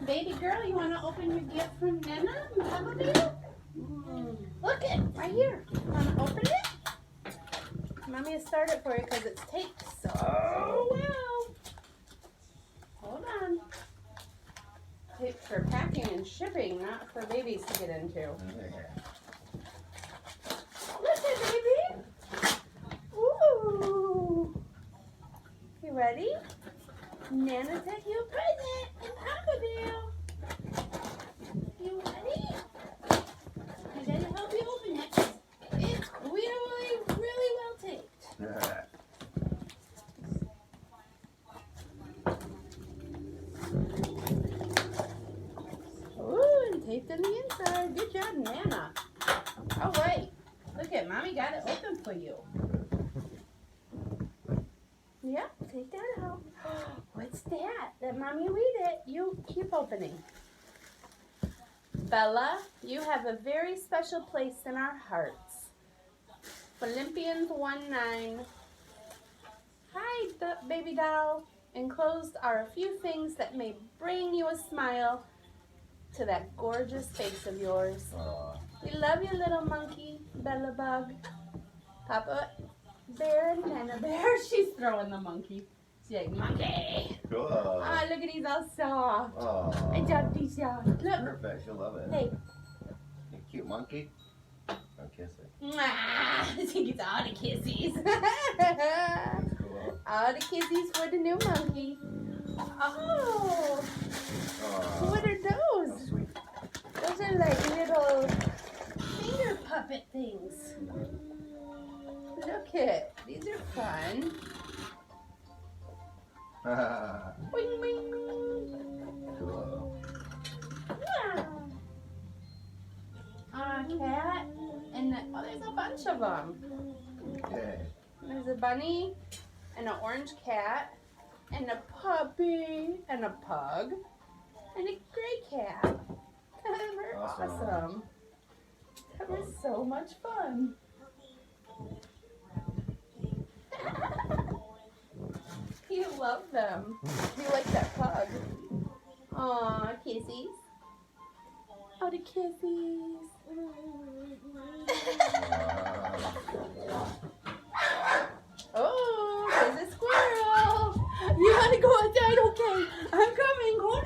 baby girl, you want to open your gift from Nana and Papa Bear? Look it, right here. Want to open it? Mommy will start it for you because it's taped so well. Hold on. Taped for packing and shipping, not for babies to get into. Look it, baby. Ooh. You ready? Nana sent you a present and Papa Bear. You ready? I gotta help you open it. It's really, really well taped. Ooh, and taped on the inside. Good job, Nana. All right. Look at Mommy got it open for you. Yep, take that out. What's that? Let Mommy read it. You keep opening. Bella, you have a very special place in our hearts. Philippians 1:9. Hi, baby doll. Enclosed are a few things that may bring you a smile to that gorgeous face of yours. We love you, little monkey, Bella Bug. Papa Bear and Nana Bear. She's throwing the monkey. She's like, monkey. Cool. Oh, look at he's all soft. Oh. I dropped these soft. Look. Perfect. She'll love it. Hey. You cute monkey. I'll kiss it. Mwah. I think it's all the kissies. Cool. All the kissies for the new monkey. Oh. What are Oh, those? sweet. Those are like little finger puppet things. Look it. These are fun. Boing, boing. Cool. Wow. A cat. And there's a bunch of them. Okay. There's a bunny and an orange cat and a puppy and a pug and a gray cat. They're awesome. That was so much fun. You love them. You like that pug. Aw, kissies. Oh, the kissies. Oh, there's a squirrel. You want to go outside? Okay, I'm coming. Hold on.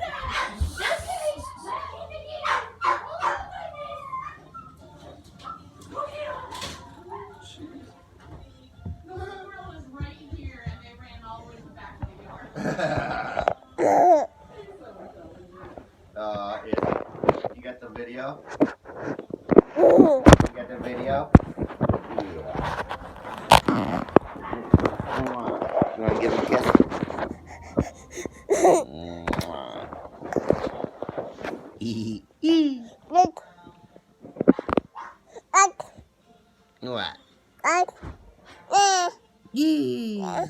Okay. The squirrel is right here, and they ran all the way to the back of the yard. You got the video? You got the video? Yeah. You want to give him a kiss? What? Yeah.